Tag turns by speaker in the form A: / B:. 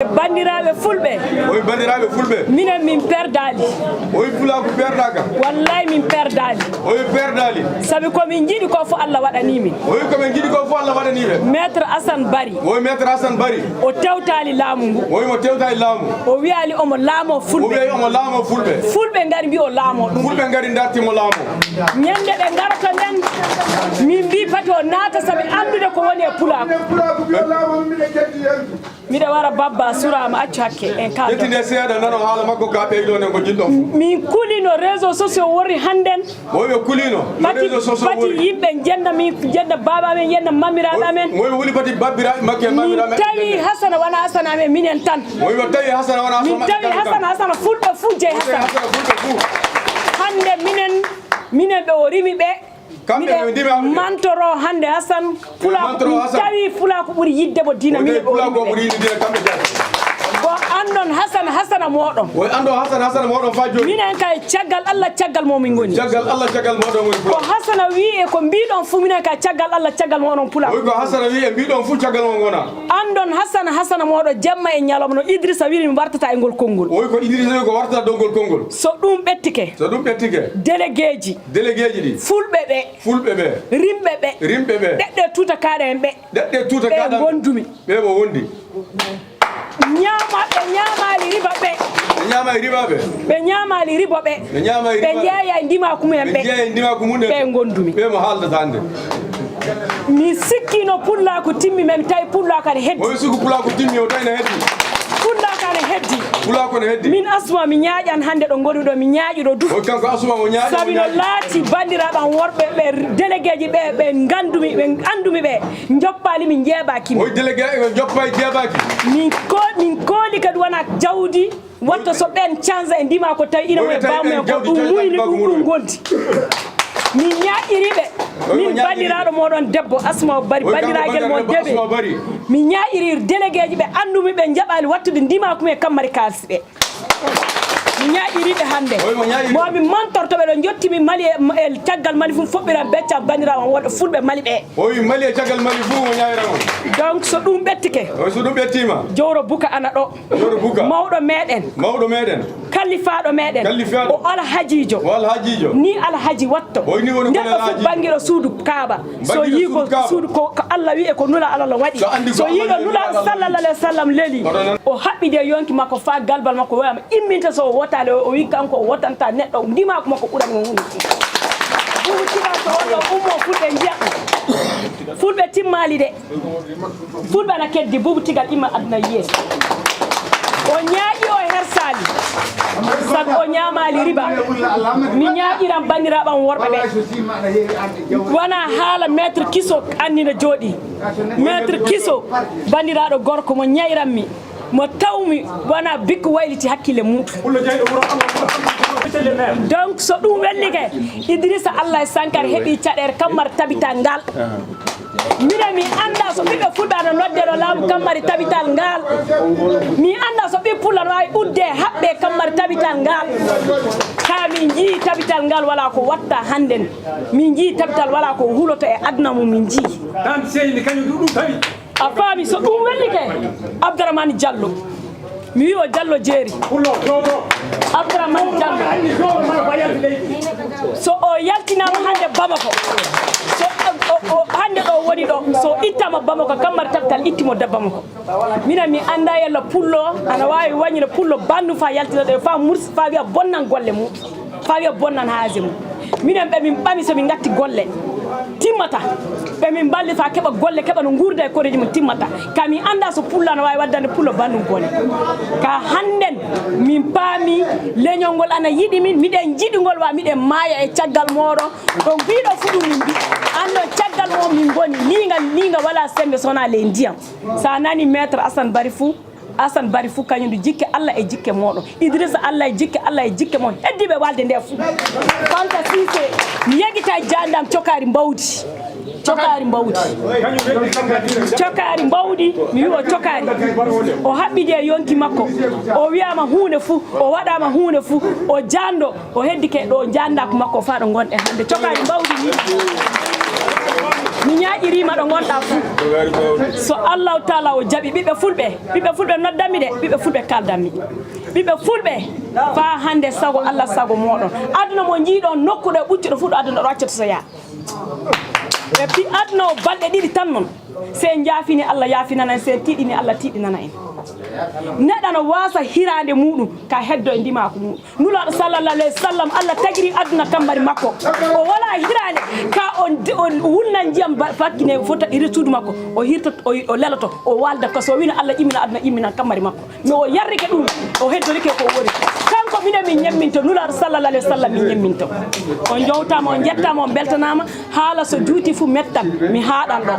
A: bandiraɓe fulɓe
B: oyi bandiraɓe fulɓe
A: minen min perdali
B: oyi fulaku perdaka
A: wallahi min perdali
B: oyi perdali
A: sabi komin jiiɗi ko fo Allah waɗani min
B: oyi komin jiiɗi ko fo Allah waɗani ɓe
A: maître Assane Bari
B: oyi maître Assane Bari
A: o tewtali laamu ngu
B: oyi mo tewtali laamu
A: o wiyali omo laamo fulɓe
B: o wiyi omo laamo fulɓe
A: fulɓe ngari mbi o laamo ɗum
B: fulɓe ngari dartimo laamo
A: ñande ɓe garata nden min mbi pati o naata sabi andude ko woni e pulaako miɗa wara babba surama accu hakke en kaldo
B: ƴettinde seeɗa nano haala makko ka ɓeydo nen ko jiɗɗo
A: min kulino réseau sociaux worri hannden
B: oyi ɓe kulino réseau sociaux
A: pati yimɓe jenna min jenna baba men yenna mamiraɓe amen
B: oyi wuli pati babbiraɓe makke mamiraɓe
A: min tawi Hasana wona Hasana amen minen tan
B: oyi o tawi Hasana wona
A: min tawi Hasana fulɓe fuu jeyi Hasana
B: fulɓe fuu
A: hande minen ɓe o rimi ɓe mantoro hande Hasane Pulaku tawi Pulaku ɓuuri yiddebo dina minen ɓe o rimi bo andon Hasana moɗon
B: oyi ando Hasana moɗon fa joni
A: minen kay caggal Allah caggal momin goni
B: caggal Allah caggal moɗon woni
A: ko Hasana wi e ko mbiɗon fu minen kay caggal Allah caggal moɗon Pulaku
B: oyi ko Hasana wi e mbiɗon fu caggal mo gona
A: andon Hasana moɗo jamma e ñalawma no Idrissa wiri mi wartata e ngol konngol
B: oyi ko Idrissa wi ko wartata dow ngol konngol
A: so ɗum ɓettike délégué ji
B: ɗi fulɓe ɓe rimɓe ɓe
A: ɗeɗɗe tuuta kaɗe en ɓe ɓe gondumi
B: ɓe mo wondi
A: ñamali riba ɓe ɓe ñamali riba ɓe ɓe jeeya e ndimaku mumen ɓe gondumi
B: ɓe mo haaldata hande
A: mi sikkino Pulaku timmi men tawi Pulaku ane heddi
B: oyi sugu Pulaku timmi o tawi ne heddi
A: Pulaku ane heddi
B: Pulaku ne heddi min
A: Asma mi ñaaƴan hande ɗo ngoni ɗo mi ñaaƴi ɗo du
B: o kanko Asma o ñaaƴi
A: sabi no laati bandiraɓam worɓe ɓe délégué ji ɓe gandumi ɓe andumi ɓe joppali min jeeɓakimi
B: oyi délégué ɓe joppa e jeeɓaki
A: min kooli kadi wona jawdi watta so ɓen canza e ndima ko tawi ina e bawmumen ko ɗum muyni ɗum gondi min ñaaƴiriɓe min bandiraɗo moɗon debbo Asma Bari bandiraguel mo deɓe min ñaaƴiri délégué ji ɓe andumi ɓe jaɓali wattude ndimakumen kammari kalsi ɓe mi ñaaƴiriɓe hande momi mantortoɓe ɗo jottimi Mali e caggal Mali fu foɓɓiran becca bandiraɓam woɗɗo fulɓe Mali ɓe
B: oyi Mali e caggal Mali fu mo ñayramo
A: donc so ɗum ɓettike
B: so ɗum ɓettima
A: jowro buka ana ɗo mawɗo meɗen kallifaɗo meɗen o alhajijo ni alhaji watto neɗɗo fof banguiɗo suudu Kaaba so yi ko suudu ko Allah wi e ko nula Allah waɗi so yiɗo nula sallallah alayhi wa sallam leeli o haɓɓide yonki makko fa galbal makko woyama imminta so wotale o wi kanko o wotanta neɗɗo ndimako makko ɓuran mo woni ɓuuri tiga so wonɗo ummo fulɓe jiya fulɓe timmali de fulɓe ana keddi buubu tigal imma aduna yeeso o ñaaƴi o hersali sabi o ñamali riba mi ñaaƴiran bandiraɓam worɓe ɓe wona haala maître Kisso annina jooɗi maître Kisso bandiraɗo gorko mo ñayranmi mo tawmi wona bikko wayliti hakkille muɗum donc so ɗum wellike Idrissa Allah e Sankara heeɓi caɗere kammari tabital ngal minen mi anda so ɓiɓɓe fulɓe ana noddero laamu kammari tabital ngal mi anda so ɓiɓɓe Pula no wawi udde haɓɓe kammari tabital ngal ha min jii tabital ngal wala ko watta hannden min jii tabital wala ko huloto e aduna mum min jii a faami so ɗum wellike Abdourahmane Diallo mi wi o Diallo jeeri Abdourahmane Diallo so o yaltinama hande Bamako so hande ɗo woni ɗo so ittama Bamako kammari tabital ittimo da Bamako minen mi anda yalla pullo ana wawi wañire pullo bandu fa yaltina ɗo fa mursi fa wiya bonnan golle mum fa wiya bonnan haaju mum minen ɓe min ɓami somin gatti golle timmata ɓe min balli fa keɓa golle keɓa no gurda e koreji mum timmata ka min anda so pullo ana wawi waddande pullo bandum golle ka hannden min paami leñol ngol ana yiɗi min miɗen jiɗigol wa miɗen maaya e caggal moɗon ɗo mbiɗo fu ɗum min mbi ando caggal mo min goni liga wala sembe sona ley ndiyam sa nani maître Assane Bari fu kañum du jikke Allah e jikke moɗon Idrissa Allah e jikke mon heddiɓe walde nde fu Fanta Cissé mi yegita jandam cokari mbawdi mi wi o cokari o haɓɓide e yonki makko o wiyama hunde fu o waɗama hunde fu o jando o heddike ɗo jandako makko fa ɗo gonɗe hande cokari mbawdi ni mi ñaaƴirima ɗo gonɗa fuu so allahu taala o jaaɓi ɓiɓɓe fulɓe noddami de ɓiɓɓe fulɓe kaldanmi ɓiɓɓe fulɓe fa hande sago Allah sago moɗon aduna mo jiiɗon nokkuɗo e ɓuccuɗo fuɗo aduna ɗo accoto so yaa ɓe pi aduna o balɗe ɗiɗi tan noon se jaafini Allah yaafinana en se tiiɗini Allah tiiɗinana en neɗɗo no wasa hirande muɗum ka heddo e ndimako muɗum nulaɗo sallallah alayhi wa sallam Allah tagiri aduna kambari makko o wala hirande ka o wulnan jiyam fakkine fota iri suudu makko o hirta o leloto o walda ko so wino Allah ƴimmina aduna ƴimmina kambari makko mais o yarrike ɗum o heddorike ko wori kanko minen min ñamminto nulaɗo sallallah alayhi wa sallam min ñamminto on jowtama on jettama on beltanama haala so juuti fu mettam mi haaɗan ɗo